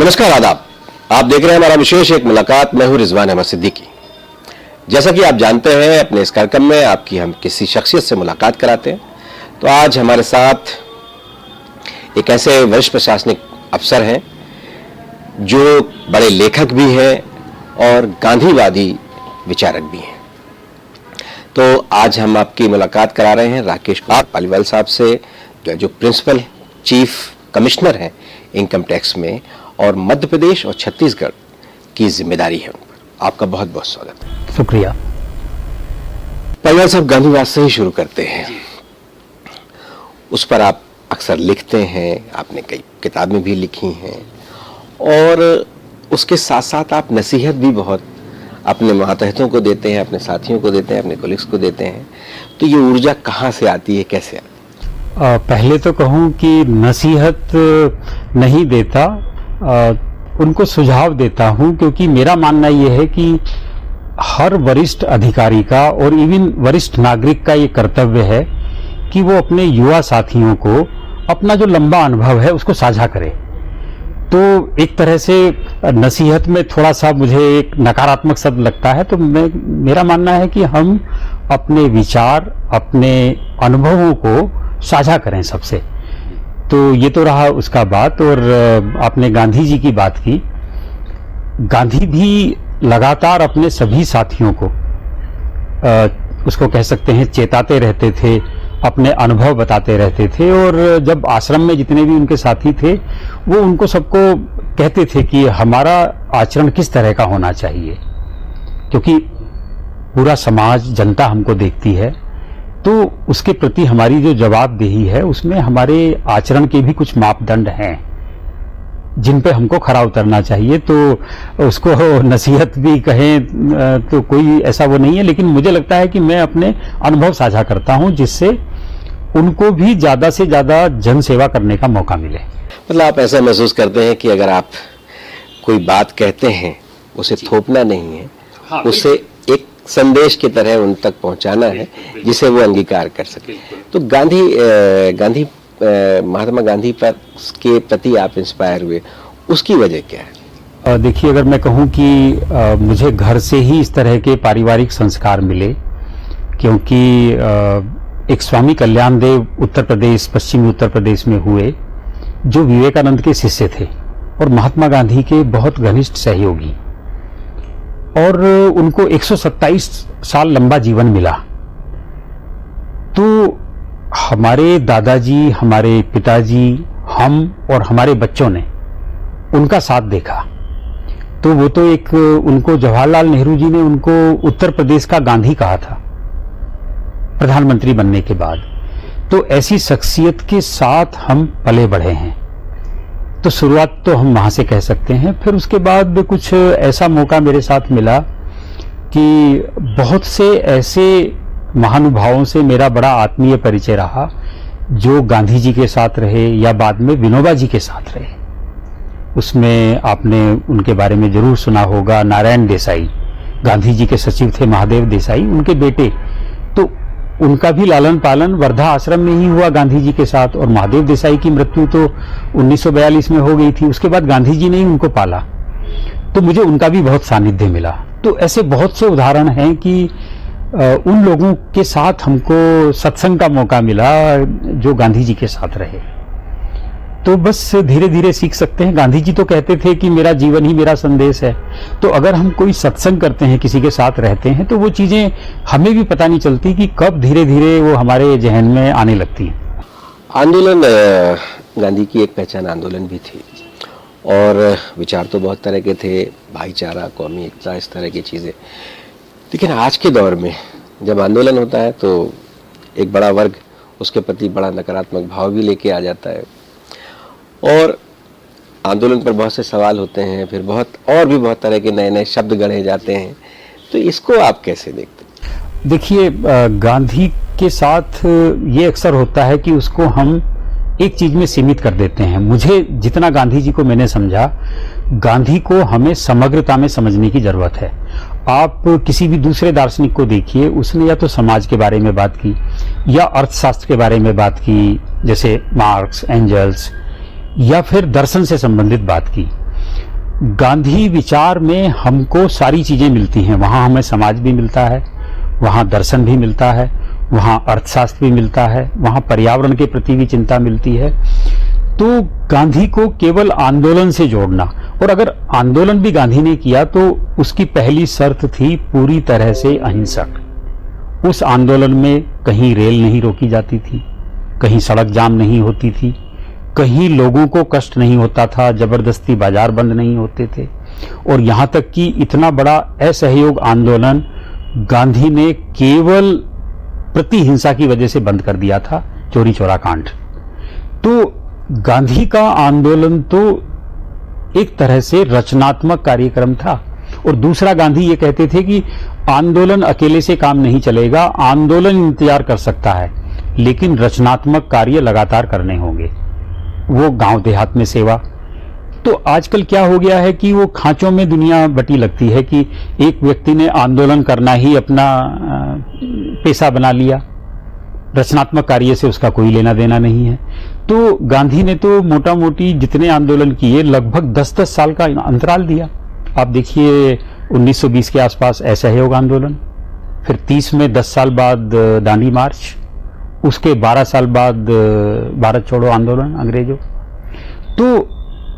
नमस्कार, आदाब। आप देख रहे हैं हमारा विशेष एक मुलाकात। मैं हूं रिजवान अहमद सिद्दीकी। जैसा कि आप जानते हैं, अपने इस कार्यक्रम में आपकी हम किसी शख्सियत से मुलाकात कराते हैं। तो आज हमारे साथ एक ऐसे वरिष्ठ प्रशासनिक अफसर हैं जो बड़े लेखक भी हैं और गांधीवादी विचारक भी हैं। तो आज हम आपकी मुलाकात करा रहे हैं राकेश कुमार पालीवाल साहब से, जो प्रिंसिपल चीफ कमिश्नर हैं इनकम टैक्स में और मध्य प्रदेश और छत्तीसगढ़ की जिम्मेदारी है उन पर। आपका बहुत बहुत स्वागत है। शुक्रिया। पालीवाल साहब, गांधीवाद से ही शुरू करते हैं। उस पर आप अक्सर लिखते हैं, आपने कई किताबें भी लिखी हैं और उसके साथ साथ आप नसीहत भी बहुत अपने मातहतों को देते हैं, अपने साथियों को देते हैं, अपने कोलिग्स को देते हैं। तो ये ऊर्जा कहाँ से आती है, कैसे आती है? पहले तो कहूँ कि नसीहत नहीं देता, उनको सुझाव देता हूँ, क्योंकि मेरा मानना यह है कि हर वरिष्ठ अधिकारी का और इवन वरिष्ठ नागरिक का ये कर्तव्य है कि वो अपने युवा साथियों को अपना जो लंबा अनुभव है उसको साझा करे। तो एक तरह से नसीहत में थोड़ा सा मुझे एक नकारात्मक शब्द लगता है। तो मेरा मानना है कि हम अपने विचार, अपने अनुभवों को साझा करें सबसे। तो ये तो रहा उसका बात। और आपने गांधी जी की बात की। गांधी भी लगातार अपने सभी साथियों को उसको कह सकते हैं चेताते रहते थे, अपने अनुभव बताते रहते थे। और जब आश्रम में जितने भी उनके साथी थे वो उनको सबको कहते थे कि हमारा आचरण किस तरह का होना चाहिए, क्योंकि पूरा समाज, जनता हमको देखती है। तो उसके प्रति हमारी जो जवाबदेही है उसमें हमारे आचरण के भी कुछ मापदंड हैं जिन पे हमको खरा उतरना चाहिए। तो उसको नसीहत भी कहें तो कोई ऐसा वो नहीं है, लेकिन मुझे लगता है कि मैं अपने अनुभव साझा करता हूं जिससे उनको भी ज्यादा से ज्यादा जन सेवा करने का मौका मिले। मतलब आप ऐसा महसूस करते हैं कि अगर आप कोई बात कहते हैं उसे थोपना नहीं है, हाँ, उसे एक संदेश की तरह उन तक पहुंचाना है जिसे वो अंगीकार कर सके। तो महात्मा गांधी पर के प्रति आप इंस्पायर हुए, उसकी वजह क्या है? देखिए, अगर मैं कहूं कि मुझे घर से ही इस तरह के पारिवारिक संस्कार मिले, क्योंकि एक स्वामी कल्याण देव उत्तर प्रदेश, पश्चिमी उत्तर प्रदेश में हुए, जो विवेकानंद के शिष्य थे और महात्मा गांधी के बहुत घनिष्ठ सहयोगी, और उनको 127 साल लंबा जीवन मिला। तो हमारे दादाजी, हमारे पिताजी, हम और हमारे बच्चों ने उनका साथ देखा। तो वो तो एक, उनको जवाहरलाल नेहरू जी ने उनको उत्तर प्रदेश का गांधी कहा था प्रधानमंत्री बनने के बाद। तो ऐसी शख्सियत के साथ हम पले बढ़े हैं। तो शुरुआत तो हम वहां से कह सकते हैं। फिर उसके बाद कुछ ऐसा मौका मेरे साथ मिला कि बहुत से ऐसे महानुभावों से मेरा बड़ा आत्मीय परिचय रहा जो गांधी जी के साथ रहे या बाद में विनोबा जी के साथ रहे। उसमें आपने उनके बारे में जरूर सुना होगा, नारायण देसाई, गांधी जी के सचिव थे महादेव देसाई, उनके बेटे। तो उनका भी लालन पालन वर्धा आश्रम में ही हुआ गांधी जी के साथ। और महादेव देसाई की मृत्यु तो 1942 में हो गई थी। उसके बाद गांधी जी ने ही उनको पाला। तो मुझे उनका भी बहुत सानिध्य मिला। तो ऐसे बहुत से उदाहरण हैं कि उन लोगों के साथ हमको सत्संग का मौका मिला जो गांधी जी के साथ रहे। तो बस धीरे धीरे सीख सकते हैं। गांधी जी तो कहते थे कि मेरा जीवन ही मेरा संदेश है। तो अगर हम कोई सत्संग करते हैं, किसी के साथ रहते हैं, तो वो चीजें हमें भी पता नहीं चलती कि कब धीरे धीरे वो हमारे जहन में आने लगती हैं। आंदोलन, गांधी की एक पहचान आंदोलन भी थी और विचार तो बहुत तरह के थे, भाईचारा, कौमी एकता, इस तरह की चीज़ें। लेकिन आज के दौर में जब आंदोलन होता है तो एक बड़ा वर्ग उसके प्रति बड़ा नकारात्मक भाव भी लेके आ जाता है और आंदोलन पर बहुत से सवाल होते हैं। फिर बहुत तरह के नए नए शब्द गढ़े जाते हैं। तो इसको आप कैसे देखते हैं? देखिए, गांधी के साथ ये अक्सर होता है कि उसको हम एक चीज में सीमित कर देते हैं। मुझे जितना गांधी जी को मैंने समझा, गांधी को हमें समग्रता में समझने की जरूरत है। आप किसी भी दूसरे दार्शनिक को देखिए, उसने या तो समाज के बारे में बात की या अर्थशास्त्र के बारे में बात की, जैसे मार्क्स, एंजल्स, या फिर दर्शन से संबंधित बात की। गांधी विचार में हमको सारी चीजें मिलती हैं। वहां हमें समाज भी मिलता है, वहां दर्शन भी मिलता है, वहां अर्थशास्त्र भी मिलता है, वहां पर्यावरण के प्रति भी चिंता मिलती है। तो गांधी को केवल आंदोलन से जोड़ना, और अगर आंदोलन भी गांधी ने किया तो उसकी पहली शर्त थी पूरी तरह से अहिंसक। उस आंदोलन में कहीं रेल नहीं रोकी जाती थी, कहीं सड़क जाम नहीं होती थी, कहीं लोगों को कष्ट नहीं होता था, जबरदस्ती बाजार बंद नहीं होते थे। और यहां तक कि इतना बड़ा असहयोग आंदोलन गांधी ने केवल प्रतिहिंसा की वजह से बंद कर दिया था, चोरी चोरा कांड। तो गांधी का आंदोलन तो एक तरह से रचनात्मक कार्यक्रम था। और दूसरा, गांधी ये कहते थे कि आंदोलन अकेले से काम नहीं चलेगा, आंदोलन इंतजार कर सकता है, लेकिन रचनात्मक कार्य लगातार करने होंगे। वो गांव देहात में सेवा। तो आजकल क्या हो गया है कि वो खांचों में दुनिया बटी लगती है कि एक व्यक्ति ने आंदोलन करना ही अपना पेशा बना लिया, रचनात्मक कार्य से उसका कोई लेना देना नहीं है। तो गांधी ने तो मोटा मोटी जितने आंदोलन किए लगभग 10-10 साल का अंतराल दिया। आप देखिए 1920 के आसपास असहयोग आंदोलन, फिर 30 में 10 साल बाद दांडी मार्च, उसके 12 साल बाद भारत छोड़ो आंदोलन अंग्रेजों। तो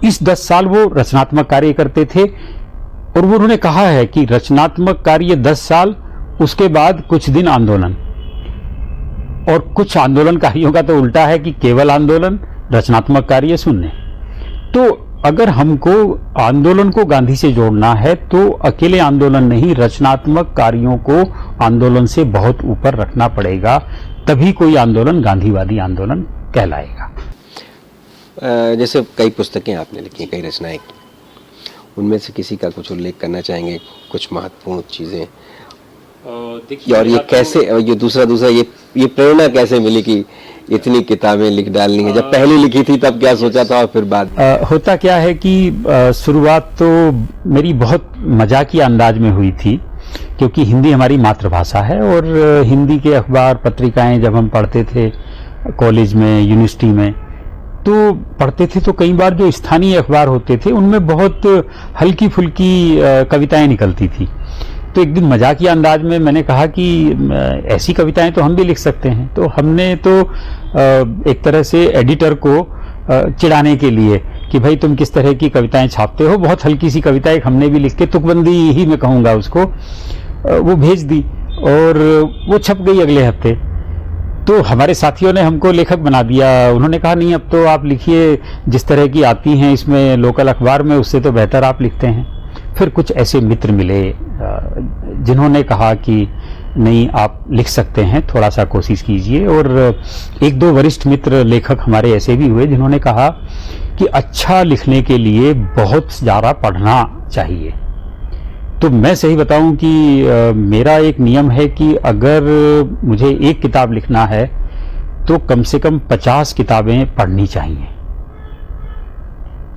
इस 10 साल वो रचनात्मक कार्य करते थे। और वो उन्होंने कहा है कि रचनात्मक कार्य 10 साल, उसके बाद कुछ दिन आंदोलन। और कुछ आंदोलनकारियों का तो उल्टा है कि केवल आंदोलन, रचनात्मक कार्य शून्य। तो अगर हमको आंदोलन को गांधी से जोड़ना है तो अकेले आंदोलन नहीं, रचनात्मक कार्यों को आंदोलन से बहुत ऊपर रखना पड़ेगा, तभी कोई आंदोलन गांधीवादी आंदोलन कहलाएगा। जैसे कई पुस्तकें आपने लिखी, कई रचनाएं, उनमें से किसी का कुछ उल्लेख करना चाहेंगे, कुछ महत्वपूर्ण चीजें? देखिए, और ये कैसे, और ये दूसरा ये प्रेरणा कैसे मिली कि इतनी किताबें लिख डालनी है? जब पहली लिखी थी तब क्या सोचा था, और फिर बाद? होता क्या है कि शुरुआत तो मेरी बहुत मजाकिया अंदाज में हुई थी, क्योंकि हिंदी हमारी मातृभाषा है। और हिंदी के अखबार पत्रिकाएं जब हम पढ़ते थे कॉलेज में, यूनिवर्सिटी में, तो पढ़ते थे तो कई बार जो स्थानीय अखबार होते थे उनमें बहुत हल्की फुल्की कविताएं निकलती थी। तो एक दिन मजाकिया अंदाज में मैंने कहा कि ऐसी कविताएं तो हम भी लिख सकते हैं। तो हमने तो एक तरह से एडिटर को चिढ़ाने के लिए कि भाई तुम किस तरह की कविताएं छापते हो, बहुत हल्की सी कविता एक हमने भी लिख के, तुकबंदी ही मैं कहूँगा उसको, वो भेज दी और वो छप गई अगले हफ्ते। तो हमारे साथियों ने हमको लेखक बना दिया। उन्होंने कहा नहीं, अब तो आप लिखिए, जिस तरह की आती हैं इसमें लोकल अखबार में, उससे तो बेहतर आप लिखते हैं। फिर कुछ ऐसे मित्र मिले जिन्होंने कहा कि नहीं, आप लिख सकते हैं, थोड़ा सा कोशिश कीजिए। और एक दो वरिष्ठ मित्र लेखक हमारे ऐसे भी हुए जिन्होंने कहा कि अच्छा लिखने के लिए बहुत ज़्यादा पढ़ना चाहिए। तो मैं सही बताऊं कि मेरा एक नियम है कि अगर मुझे एक किताब लिखना है तो कम से कम 50 किताबें पढ़नी चाहिए।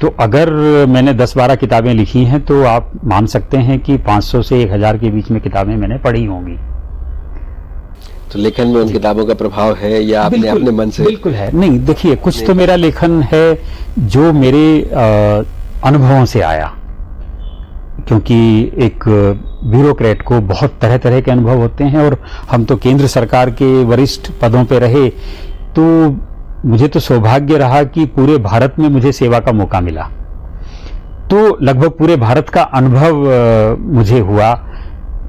तो अगर मैंने 10-12 किताबें लिखी हैं तो आप मान सकते हैं कि 500 से 1000 के बीच में किताबें मैंने पढ़ी होंगी। तो लेखन में उन किताबों का प्रभाव है या आपने अपने मन से? बिल्कुल है। नहीं, देखिए, कुछ तो मेरा लेखन है जो मेरे अनुभवों से आया, क्योंकि एक ब्यूरोक्रेट को बहुत तरह तरह के अनुभव होते हैं और हम तो केंद्र सरकार के वरिष्ठ पदों पे रहे। तो मुझे तो सौभाग्य रहा कि पूरे भारत में मुझे सेवा का मौका मिला। तो लगभग पूरे भारत का अनुभव मुझे हुआ,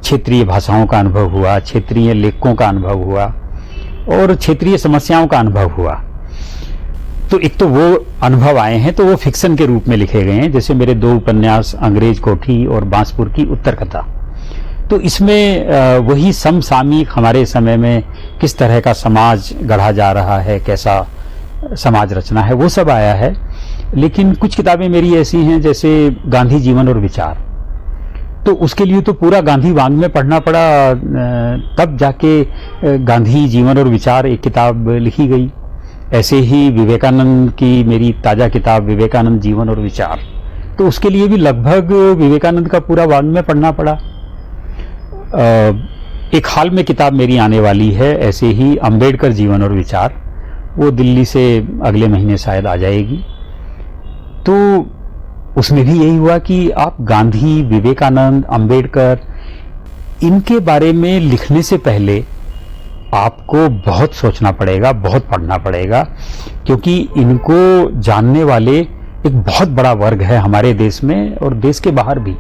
क्षेत्रीय भाषाओं का अनुभव हुआ, क्षेत्रीय लेखकों का अनुभव हुआ और क्षेत्रीय समस्याओं का अनुभव हुआ। तो एक तो वो अनुभव आए हैं, तो वो फिक्शन के रूप में लिखे गए हैं, जैसे मेरे 2 उपन्यास, अंग्रेज कोठी और बांसपुर की उत्तर कथा। तो इसमें वही समसामयिक हमारे समय में किस तरह का समाज गढ़ा जा रहा है, कैसा समाज रचना है, वो सब आया है। लेकिन कुछ किताबें मेरी ऐसी हैं जैसे गांधी जीवन और विचार, तो उसके लिए तो पूरा गांधी वाङ्मय पढ़ना पड़ा, तब जाके गांधी जीवन और विचार एक किताब लिखी गई। ऐसे ही विवेकानंद की मेरी ताजा किताब विवेकानंद जीवन और विचार, तो उसके लिए भी लगभग विवेकानंद का पूरा वाङ्मय पढ़ना पड़ा। एक हाल में किताब मेरी आने वाली है ऐसे ही अंबेडकर जीवन और विचार, वो दिल्ली से अगले महीने शायद आ जाएगी। तो उसमें भी यही हुआ कि आप गांधी, विवेकानंद, अंबेडकर, इनके बारे में लिखने से पहले आपको बहुत सोचना पड़ेगा, बहुत पढ़ना पड़ेगा, क्योंकि इनको जानने वाले एक बहुत बड़ा वर्ग है हमारे देश में और देश के बाहर भी।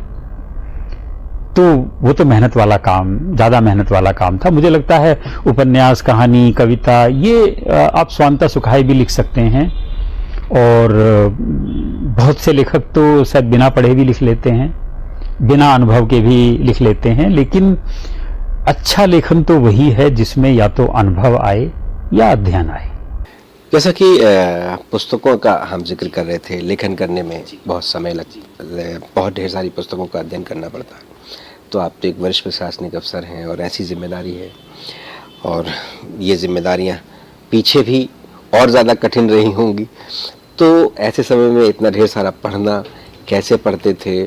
तो वो तो मेहनत वाला काम, ज्यादा मेहनत वाला काम था। मुझे लगता है उपन्यास, कहानी, कविता, ये आप स्वांतः सुखाए भी लिख सकते हैं, और बहुत से लेखक तो शायद बिना पढ़े भी लिख लेते हैं, बिना अनुभव के भी लिख लेते हैं, लेकिन अच्छा लेखन तो वही है जिसमें या तो अनुभव आए या अध्ययन आए। जैसा कि पुस्तकों का हम जिक्र कर रहे थे, लेखन करने में बहुत समय बहुत ढेर सारी पुस्तकों का अध्ययन करना पड़ता है। तो आप तो एक वरिष्ठ प्रशासनिक अफसर हैं और ऐसी जिम्मेदारी है, और ये जिम्मेदारियां पीछे भी और ज़्यादा कठिन रही होंगी। तो ऐसे समय में इतना ढेर सारा पढ़ना, कैसे पढ़ते थे,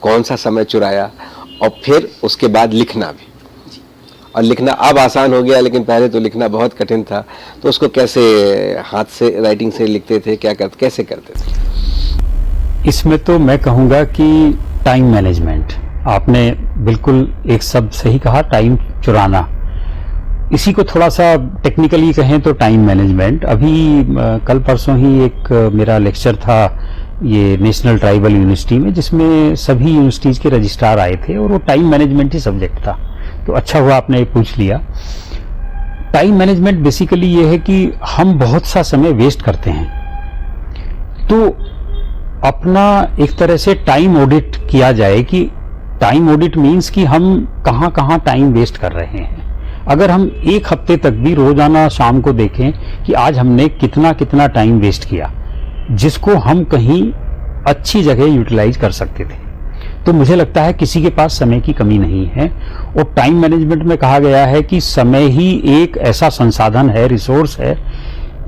कौन सा समय चुराया, और फिर उसके बाद लिखना भी। और लिखना अब आसान हो गया, लेकिन पहले तो लिखना बहुत कठिन था। तो उसको कैसे हाथ से, राइटिंग से लिखते थे, कैसे करते थे? इसमें तो मैं कहूँगा कि टाइम मैनेजमेंट, आपने बिल्कुल एक शब्द सही कहा, टाइम चुराना। इसी को थोड़ा सा टेक्निकली कहें तो टाइम मैनेजमेंट। अभी कल परसों ही एक मेरा लेक्चर था ये नेशनल ट्राइबल यूनिवर्सिटी में, जिसमें सभी यूनिवर्सिटीज के रजिस्ट्रार आए थे, और वो टाइम मैनेजमेंट ही सब्जेक्ट था। तो अच्छा हुआ आपने पूछ लिया। टाइम मैनेजमेंट बेसिकली ये है कि हम बहुत सा समय वेस्ट करते हैं, तो अपना एक तरह से टाइम ऑडिट किया जाए कि टाइम ऑडिट मीन्स कि हम कहाँ कहाँ टाइम वेस्ट कर रहे हैं। अगर हम एक हफ्ते तक भी रोजाना शाम को देखें कि आज हमने कितना कितना टाइम वेस्ट किया, जिसको हम कहीं अच्छी जगह यूटिलाइज कर सकते थे, तो मुझे लगता है किसी के पास समय की कमी नहीं है। और टाइम मैनेजमेंट में कहा गया है कि समय ही एक ऐसा संसाधन है, रिसोर्स है,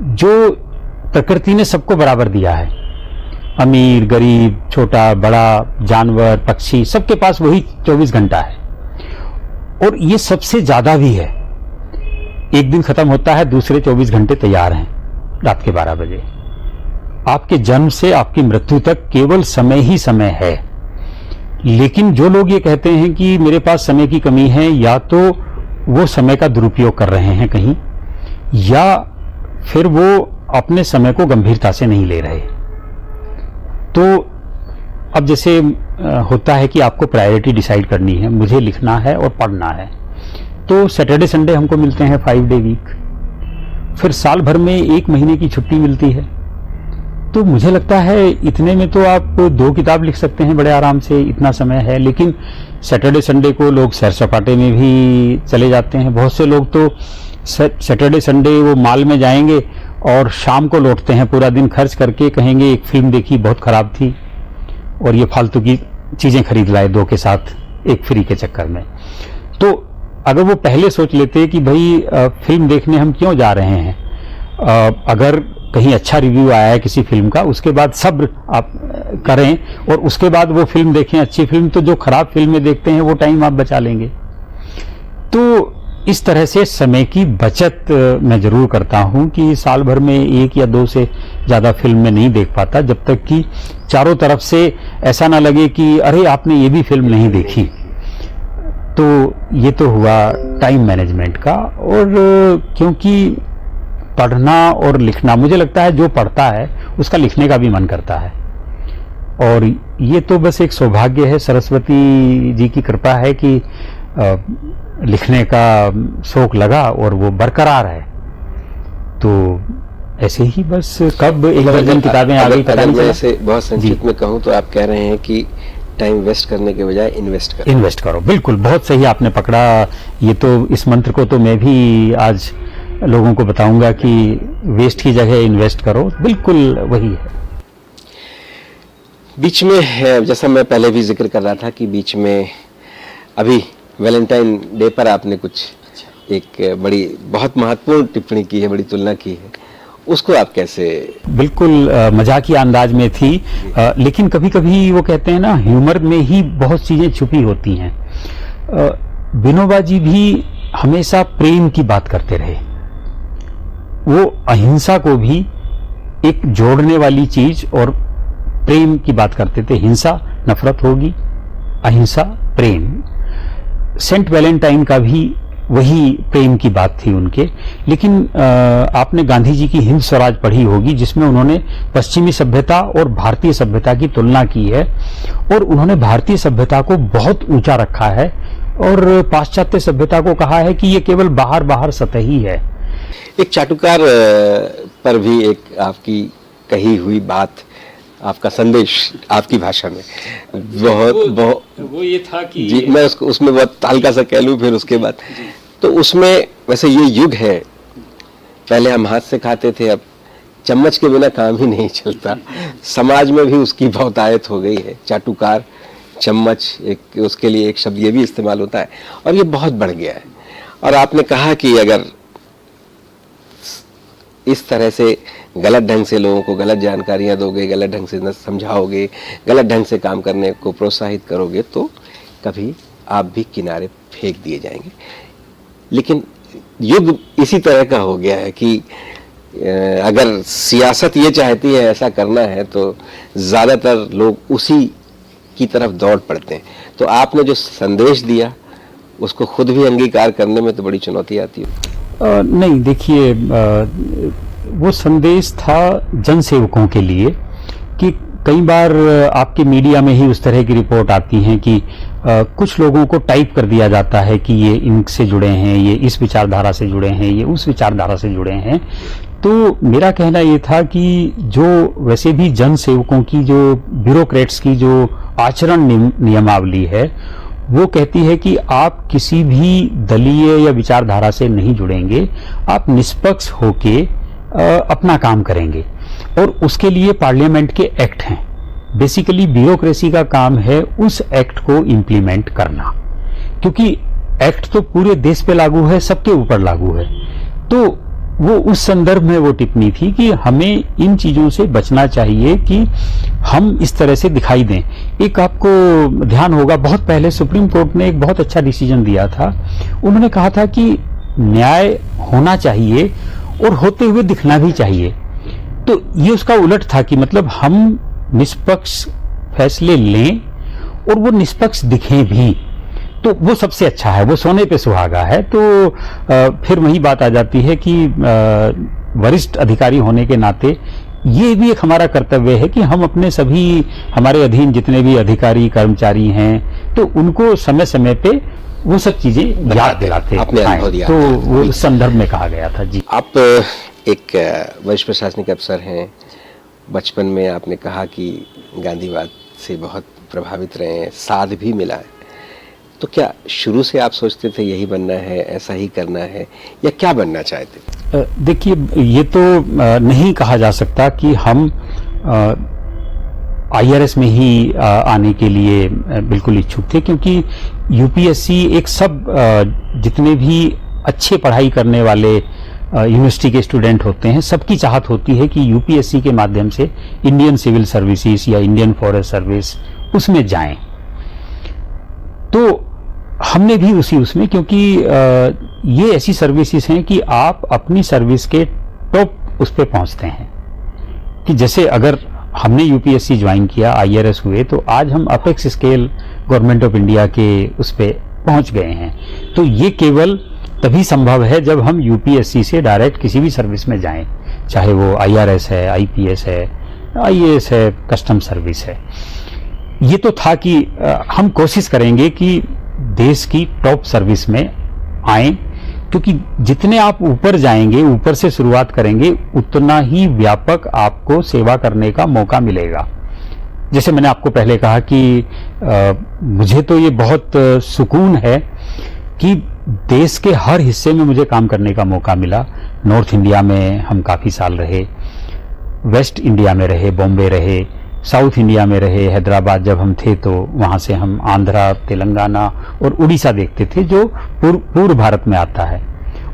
जो प्रकृति ने सबको बराबर दिया है। अमीर, गरीब, छोटा बड़ा, जानवर, पक्षी, सबके पास वही 24 घंटा है, और ये सबसे ज्यादा भी है। एक दिन खत्म होता है, दूसरे 24 घंटे तैयार हैं रात के 12 बजे। आपके जन्म से आपकी मृत्यु तक केवल समय ही समय है। लेकिन जो लोग ये कहते हैं कि मेरे पास समय की कमी है, या तो वो समय का दुरुपयोग कर रहे हैं कहीं, या फिर वो अपने समय को गंभीरता से नहीं ले रहे। तो अब जैसे होता है कि आपको प्रायोरिटी डिसाइड करनी है, मुझे लिखना है और पढ़ना है, तो सैटरडे संडे हमको मिलते हैं 5 डे वीक, फिर साल भर में 1 महीने की छुट्टी मिलती है। तो मुझे लगता है इतने में तो आप 2 किताब लिख सकते हैं बड़े आराम से, इतना समय है। लेकिन सैटरडे संडे को लोग सैर सपाटे में भी चले जाते हैं। बहुत से लोग तो सैटरडे संडे वो मॉल में जाएंगे और शाम को लौटते हैं, पूरा दिन खर्च करके, कहेंगे एक फिल्म देखी बहुत खराब थी, और ये फालतू की चीजें खरीद लाए 2 के साथ एक फ्री के चक्कर में। तो अगर वो पहले सोच लेते कि भाई फिल्म देखने हम क्यों जा रहे हैं, अगर कहीं अच्छा रिव्यू आया है किसी फिल्म का, उसके बाद सब्र आप करें और उसके बाद वो फिल्म देखें अच्छी फिल्म, तो जो खराब फिल्में देखते हैं वो टाइम आप बचा लेंगे। तो इस तरह से समय की बचत मैं जरूर करता हूं कि साल भर में 1 या 2 से ज्यादा फिल्म में नहीं देख पाता, जब तक कि चारों तरफ से ऐसा ना लगे कि अरे आपने ये भी फिल्म नहीं देखी। तो ये तो हुआ टाइम मैनेजमेंट का। और क्योंकि पढ़ना और लिखना, मुझे लगता है जो पढ़ता है उसका लिखने का भी मन करता है, और ये तो बस एक सौभाग्य है, सरस्वती जी की कृपा है कि लिखने का शौक लगा और वो बरकरार है। तो ऐसे ही बस कब एक दर्जन किताबें आ गई पता नहीं चला। ऐसे बहुत संक्षिप्त में कहूँ तो आप कह रहे हैं कि टाइम वेस्ट करने के बजाय इन्वेस्ट करो। बिल्कुल, बहुत सही आपने पकड़ा। ये तो इस मंत्र को तो मैं भी आज लोगों को बताऊंगा कि वेस्ट की जगह इन्वेस्ट करो, बिल्कुल वही है। बीच में, जैसा मैं पहले भी जिक्र कर रहा था कि बीच में अभी वैलेंटाइन डे पर आपने कुछ एक बड़ी बहुत महत्वपूर्ण टिप्पणी की है, बड़ी तुलना की है, उसको आप कैसे? बिल्कुल मजाकिया अंदाज में थी, लेकिन कभी कभी वो कहते हैं ना, ह्यूमर में ही बहुत चीजें छुपी होती हैं। विनोबा जी भी हमेशा प्रेम की बात करते रहे, वो अहिंसा को भी एक जोड़ने वाली चीज और प्रेम की बात करते थे, हिंसा नफरत होगी, अहिंसा प्रेम। सेंट वैलेंटाइन का भी वही प्रेम की बात थी उनके। लेकिन आपने गांधी जी की हिंद स्वराज पढ़ी होगी, जिसमें उन्होंने पश्चिमी सभ्यता और भारतीय सभ्यता की तुलना की है, और उन्होंने भारतीय सभ्यता को बहुत ऊंचा रखा है और पाश्चात्य सभ्यता को कहा है कि ये केवल बाहर बाहर सतही है। एक चाटुकार पर भी एक आपकी कही हुई बात, आपका संदेश आपकी भाषा में बहुत वो ये था कि जी, मैं उसमें बहुत हल्का सा कह लूँ फिर उसके बाद, तो उसमें वैसे ये युग है, पहले हम हाथ से खाते थे, अब चम्मच के बिना काम ही नहीं चलता। समाज में भी उसकी बहुतायत हो गई है, चाटुकार, चम्मच, एक उसके लिए एक शब्द ये भी इस्तेमाल होता है, और ये बहुत बढ़ गया है। और आपने कहा कि अगर इस तरह से गलत ढंग से लोगों को गलत जानकारियां दोगे, गलत ढंग से न समझाओगे, गलत ढंग से काम करने को प्रोत्साहित करोगे, तो कभी आप भी किनारे फेंक दिए जाएंगे। लेकिन युग इसी तरह का हो गया है कि अगर सियासत ये चाहती है ऐसा करना है, तो ज़्यादातर लोग उसी की तरफ दौड़ पड़ते हैं। तो आपने जो संदेश दिया उसको खुद भी अंगीकार करने में तो बड़ी चुनौती आती है। नहीं, देखिए, वो संदेश था जनसेवकों के लिए कि कई बार आपके मीडिया में ही उस तरह की रिपोर्ट आती हैं कि कुछ लोगों को टाइप कर दिया जाता है कि ये इनसे जुड़े हैं, ये इस विचारधारा से जुड़े हैं, ये उस विचारधारा से जुड़े हैं। तो मेरा कहना ये था कि जो वैसे भी जन सेवकों की, जो ब्यूरोक्रेट्स की जो आचरण नियमावली है, वो कहती है कि आप किसी भी दलीय या विचारधारा से नहीं जुड़ेंगे, आप निष्पक्ष होके अपना काम करेंगे। और उसके लिए पार्लियामेंट के एक्ट हैं। बेसिकली ब्यूरोक्रेसी का काम है उस एक्ट को इम्प्लीमेंट करना, क्योंकि एक्ट तो पूरे देश पे लागू है, सबके ऊपर लागू है। तो वो उस संदर्भ में वो टिप्पणी थी कि हमें इन चीजों से बचना चाहिए कि हम इस तरह से दिखाई दें। एक आपको ध्यान होगा, बहुत पहले सुप्रीम कोर्ट ने एक बहुत अच्छा डिसीजन दिया था। उन्होंने कहा था कि न्याय होना चाहिए और होते हुए दिखना भी चाहिए। तो ये उसका उलट था कि मतलब हम निष्पक्ष फैसले लें और वो निष्पक्ष दिखें भी, तो वो सबसे अच्छा है, वो सोने पे सुहागा है। तो फिर वही बात आ जाती है कि वरिष्ठ अधिकारी होने के नाते ये भी एक हमारा कर्तव्य है कि हम अपने सभी, हमारे अधीन जितने भी अधिकारी कर्मचारी हैं, तो उनको समय समय पे वो सब चीजें याद दिलाते हैं। तो वो उस संदर्भ में कहा गया था। जी, आप एक वरिष्ठ प्रशासनिक अफसर हैं, बचपन में आपने कहा कि गांधीवाद से बहुत प्रभावित रहे हैं, साथ भी मिला है। तो क्या शुरू से आप सोचते थे यही बनना है, ऐसा ही करना है, या क्या बनना चाहते? देखिए, ये तो नहीं कहा जा सकता कि हम IRS में ही आने के लिए बिल्कुल इच्छुक थे, क्योंकि यूपीएससी एक सब जितने भी अच्छे पढ़ाई करने वाले यूनिवर्सिटी के स्टूडेंट होते हैं, सबकी चाहत होती है कि यूपीएससी के माध्यम से इंडियन सिविल सर्विसेज या इंडियन फॉरेस्ट सर्विस उसमें जाएं। तो हमने भी उसमें, क्योंकि ये ऐसी सर्विसेज हैं कि आप अपनी सर्विस के टॉप उस पे पहुंचते हैं। कि जैसे अगर हमने यूपीएससी ज्वाइन किया, IRS हुए, तो आज हम apex scale government of India के उस पे पहुंच गए हैं। तो ये केवल तभी संभव है जब हम यूपीएससी से डायरेक्ट किसी भी सर्विस में जाएं, चाहे वो IRS है, IPS है, IAS है, कस्टम सर्विस है। ये तो था कि हम कोशिश करेंगे कि देश की टॉप सर्विस में आए, क्योंकि जितने आप ऊपर जाएंगे, ऊपर से शुरुआत करेंगे, उतना ही व्यापक आपको सेवा करने का मौका मिलेगा। जैसे मैंने आपको पहले कहा कि मुझे तो ये बहुत सुकून है कि देश के हर हिस्से में मुझे काम करने का मौका मिला। नॉर्थ इंडिया में हम काफ़ी साल रहे, वेस्ट इंडिया में रहे, बॉम्बे रहे, साउथ इंडिया में रहे, हैदराबाद जब हम थे तो वहाँ से हम आंध्रा, तेलंगाना और उड़ीसा देखते थे, जो पूर्व भारत में आता है।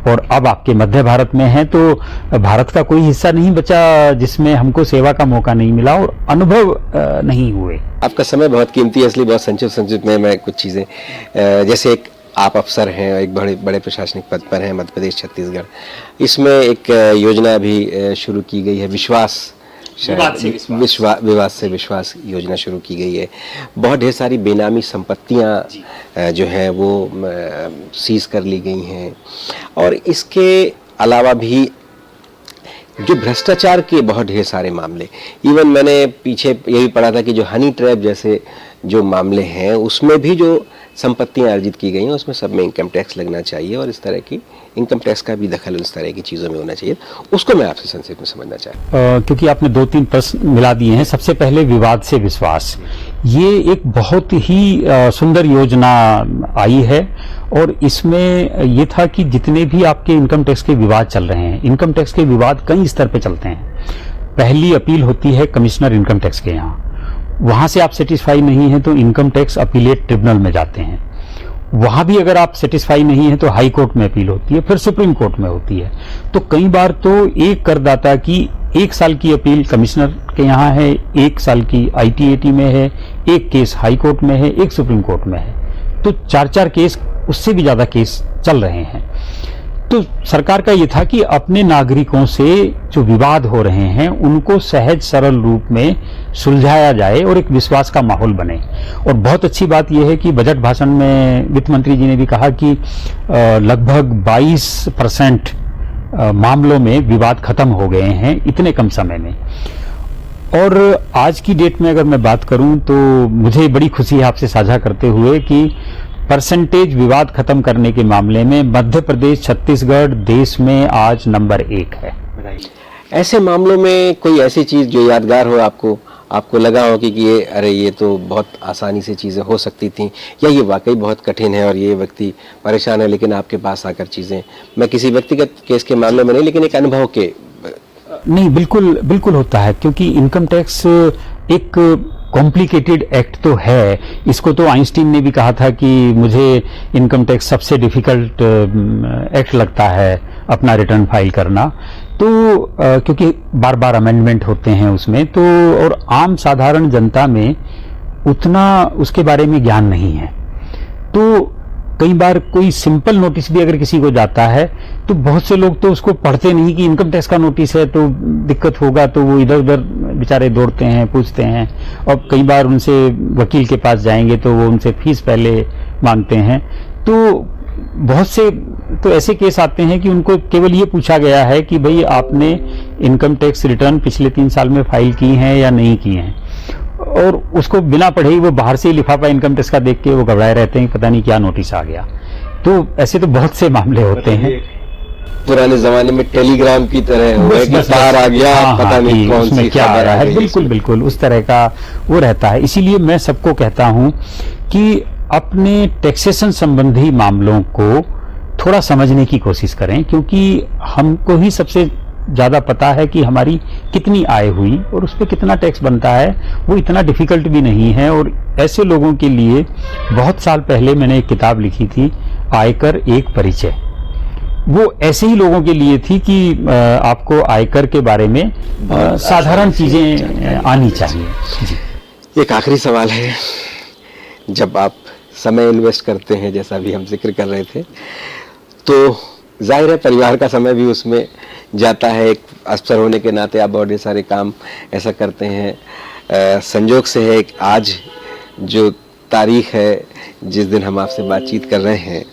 और अब आपके मध्य भारत में है, तो भारत का कोई हिस्सा नहीं बचा जिसमें हमको सेवा का मौका नहीं मिला और अनुभव नहीं हुए। आपका समय बहुत कीमती है, इसलिए बहुत संक्षिप्त में मैं कुछ चीज़ें, जैसे एक आप अफसर हैं, एक बड़े प्रशासनिक पद पर हैं, मध्य प्रदेश छत्तीसगढ़, इसमें एक योजना भी शुरू की गई है, विश्वास विवाद से विश्वास योजना शुरू की गई है। बहुत ढेर सारी बेनामी संपत्तियां जो है वो सीज कर ली गई हैं, और इसके अलावा भी जो भ्रष्टाचार के बहुत ढेर सारे मामले, इवन मैंने पीछे ये भी पढ़ा था कि जो हनी ट्रैप जैसे जो मामले हैं उसमें भी जो संपत्तियां अर्जित की गई हैं उसमें सब में इनकम टैक्स लगना चाहिए, और इस तरह की इनकम टैक्स का भी दखल इस तरह की चीज़ों में होना चाहिए। उसको मैं आपसे संक्षेप में समझना चाहता हूँ। क्योंकि आपने 2-3 प्रश्न मिला दिए हैं। सबसे पहले विवाद से विश्वास, ये एक बहुत ही सुंदर योजना आई है, और इसमें ये था कि जितने भी आपके इनकम टैक्स के विवाद चल रहे हैं, इनकम टैक्स के विवाद कई स्तर पे चलते हैं। पहली अपील होती है कमिश्नर इनकम टैक्स के यहाँ, वहां से आप सेटिस्फाई नहीं है तो इनकम टैक्स अपीलेट ट्रिब्यूनल में जाते हैं, वहां भी अगर आप सेटिस्फाई नहीं है तो हाई कोर्ट में अपील होती है, फिर सुप्रीम कोर्ट में होती है। तो कई बार तो एक करदाता की 1 साल की अपील कमिश्नर के यहाँ है, 1 साल की ITAT में है, एक केस हाई कोर्ट में है, एक सुप्रीम कोर्ट में है, तो 4-4 केस, उससे भी ज्यादा केस चल रहे हैं। तो सरकार का ये था कि अपने नागरिकों से जो विवाद हो रहे हैं उनको सहज सरल रूप में सुलझाया जाए और एक विश्वास का माहौल बने। और बहुत अच्छी बात यह है कि बजट भाषण में वित्त मंत्री जी ने भी कहा कि लगभग 22% मामलों में विवाद खत्म हो गए हैं इतने कम समय में। और आज की डेट में अगर मैं बात करूं तो मुझे बड़ी खुशी है आपसे साझा करते हुए कि परसेंटेज विवाद खत्म करने के मामले में मध्य प्रदेश, छत्तीसगढ़ देश में आज नंबर 1 है। ऐसे मामलों में कोई ऐसी चीज जो यादगार हो, आपको लगा हो कि ये तो बहुत आसानी से चीजें हो सकती थी, या ये वाकई बहुत कठिन है और ये व्यक्ति परेशान है लेकिन आपके पास आकर चीजें, मैं किसी व्यक्तिगत केस के मामले में नहीं लेकिन एक अनुभव के। नहीं, बिल्कुल होता है, क्योंकि इनकम टैक्स एक कॉम्प्लिकेटेड एक्ट तो है। इसको तो आइंस्टीन ने भी कहा था कि मुझे इनकम टैक्स सबसे डिफिकल्ट एक्ट लगता है अपना रिटर्न फाइल करना। तो क्योंकि बार बार अमेंडमेंट होते हैं उसमें, तो और आम साधारण जनता में उतना उसके बारे में ज्ञान नहीं है। तो कई बार कोई सिंपल नोटिस भी अगर किसी को जाता है तो बहुत से लोग तो उसको पढ़ते नहीं कि इनकम टैक्स का नोटिस है तो दिक्कत होगा, तो वो इधर उधर बेचारे दौड़ते हैं, पूछते हैं, और कई बार उनसे वकील के पास जाएंगे तो वो उनसे फीस पहले मांगते हैं। तो बहुत से तो ऐसे केस आते हैं कि उनको केवल ये पूछा गया है कि भाई आपने इनकम टैक्स रिटर्न पिछले 3 साल में फाइल की हैं या नहीं की हैं, और उसको बिना पढ़े ही वो बाहर से ही लिफाफा इनकम टैक्स का देख के वो घबराए रहते हैं, पता नहीं क्या नोटिस आ गया। तो ऐसे तो बहुत से मामले होते हैं। पुराने जमाने में टेलीग्राम की तरह हो कि तार आ गया, पता नहीं कौन सी क्या आ रहा है। बिल्कुल उस तरह का वो रहता है। इसीलिए मैं सबको कहता हूं कि अपने टैक्सेशन संबंधी मामलों को थोड़ा समझने की कोशिश करें, क्योंकि हमको ही सबसे ज्यादा पता है कि हमारी कितनी आय हुई और उस पर कितना टैक्स बनता है। वो इतना डिफिकल्ट भी नहीं है। और ऐसे लोगों के लिए बहुत साल पहले मैंने एक किताब लिखी थी, आयकर एक परिचय। वो ऐसे ही लोगों के लिए थी कि आपको आयकर के बारे में साधारण चीजें आनी चाहिए। जी। एक आखिरी सवाल है, जब आप समय इन्वेस्ट करते हैं जैसा भी हम जिक्र कर रहे थे, तो जाहिर है परिवार का समय भी उसमें जाता है। एक अफसर होने के नाते आप बहुत सारे काम ऐसा करते हैं। संजोग से है आज जो तारीख है जिस दिन हम आपसे बातचीत कर रहे हैं,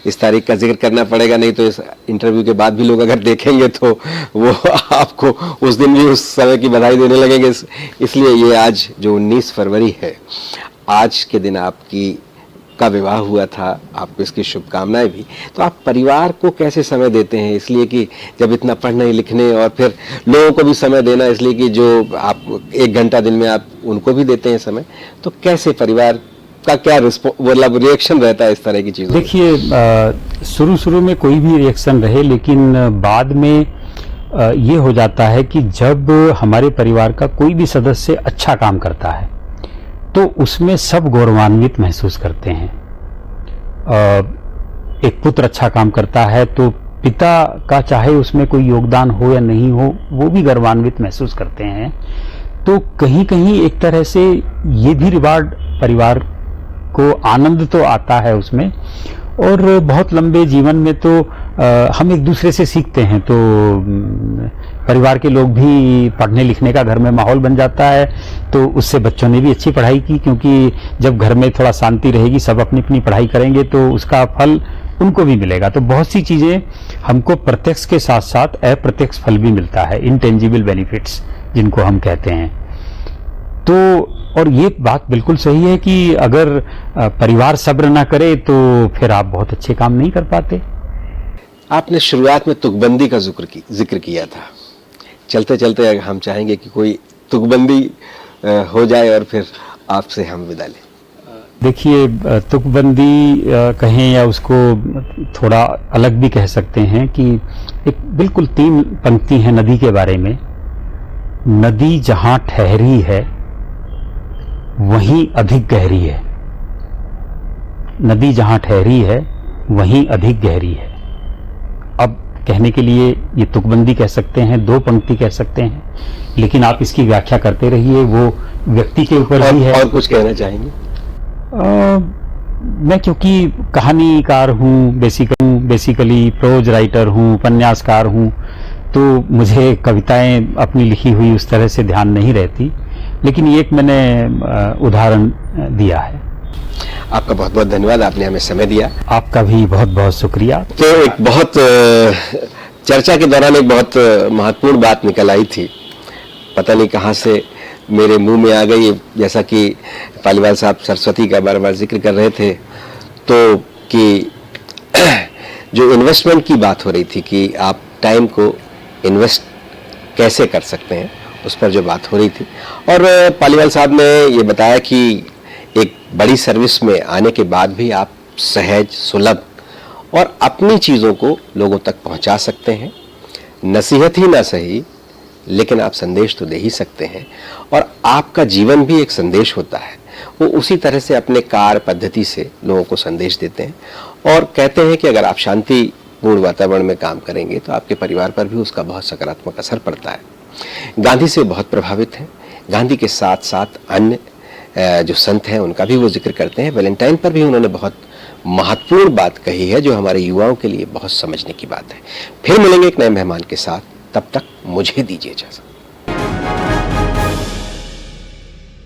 इस तारीख का जिक्र करना पड़ेगा, नहीं तो इस इंटरव्यू के बाद भी लोग अगर देखेंगे तो वो आपको उस दिन भी उस समय की बधाई देने लगेंगे। इसलिए ये आज जो 19 फरवरी है, आज के दिन आपकी का विवाह हुआ था, आपको इसकी शुभकामनाएं भी। तो आप परिवार को कैसे समय देते हैं? इसलिए कि जब इतना पढ़ने लिखने और फिर लोगों को भी समय देना, इसलिए कि जो आप 1 घंटा दिन में आप उनको भी देते हैं समय, तो कैसे परिवार का क्या मतलब रिएक्शन रहता है इस तरह की चीज़ों? देखिए, शुरू में कोई भी रिएक्शन रहे, लेकिन बाद में ये हो जाता है कि जब हमारे परिवार का कोई भी सदस्य अच्छा काम करता है तो उसमें सब गौरवान्वित महसूस करते हैं। एक पुत्र अच्छा काम करता है तो पिता का चाहे उसमें कोई योगदान हो या नहीं हो, वो भी गौरवान्वित महसूस करते हैं। तो कहीं कहीं एक तरह से ये भी रिवार्ड परिवार को आनंद तो आता है उसमें। और बहुत लंबे जीवन में तो हम एक दूसरे से सीखते हैं। तो परिवार के लोग भी पढ़ने लिखने का घर में माहौल बन जाता है, तो उससे बच्चों ने भी अच्छी पढ़ाई की, क्योंकि जब घर में थोड़ा शांति रहेगी, सब अपनी अपनी पढ़ाई करेंगे तो उसका फल उनको भी मिलेगा। तो बहुत सी चीजें हमको प्रत्यक्ष के साथ साथ अप्रत्यक्ष फल भी मिलता है, इनटेंजिबल बेनिफिट्स जिनको हम कहते हैं। तो और ये बात बिल्कुल सही है कि अगर परिवार सब्र ना करे तो फिर आप बहुत अच्छे काम नहीं कर पाते। आपने शुरुआत में तुकबंदी का जिक्र किया था। चलते चलते हम चाहेंगे कि कोई तुकबंदी हो जाए और फिर आपसे हम विदा लें। देखिए, तुकबंदी कहें या उसको थोड़ा अलग भी कह सकते हैं कि एक बिल्कुल 3 पंक्ति हैं नदी के बारे में। नदी जहां ठहरी है वहीं अधिक गहरी है। नदी जहां ठहरी है वहीं अधिक गहरी है। अब कहने के लिए ये तुकबंदी कह सकते हैं, 2 पंक्ति कह सकते हैं, लेकिन आप इसकी व्याख्या करते रहिए, वो व्यक्ति के ऊपर भी है। और कुछ कहना चाहेंगे? मैं क्योंकि कहानीकार हूँ, बेसिकली प्रोज राइटर हूँ, उपन्यासकार हूँ, तो मुझे कविताएं अपनी लिखी हुई उस तरह से ध्यान नहीं रहती, लेकिन ये एक मैंने उदाहरण दिया है। आपका बहुत बहुत धन्यवाद, आपने हमें समय दिया। आपका भी बहुत बहुत शुक्रिया। तो एक बहुत चर्चा के दौरान एक बहुत महत्वपूर्ण बात निकल आई थी, पता नहीं कहाँ से मेरे मुंह में आ गई। जैसा कि पालीवाल साहब सरस्वती का बार बार जिक्र कर रहे थे, तो कि जो इन्वेस्टमेंट की बात हो रही थी कि आप टाइम को इन्वेस्ट कैसे कर सकते हैं, उस पर जो बात हो रही थी। और पालीवाल साहब ने ये बताया कि एक बड़ी सर्विस में आने के बाद भी आप सहज, सुलभ और अपनी चीज़ों को लोगों तक पहुंचा सकते हैं। नसीहत ही ना सही, लेकिन आप संदेश तो दे ही सकते हैं, और आपका जीवन भी एक संदेश होता है। वो उसी तरह से अपने कार्य पद्धति से लोगों को संदेश देते हैं और कहते हैं कि अगर आप शांतिपूर्ण वातावरण में काम करेंगे तो आपके परिवार पर भी उसका बहुत सकारात्मक असर पड़ता है। गांधी से बहुत प्रभावित हैं। गांधी के साथ साथ अन्य जो संत हैं उनका भी वो जिक्र करते हैं। वैलेंटाइन पर भी उन्होंने बहुत महत्वपूर्ण बात कही है, जो हमारे युवाओं के लिए बहुत समझने की बात है। फिर मिलेंगे एक नए मेहमान के साथ, तब तक मुझे दीजिए इजाजत।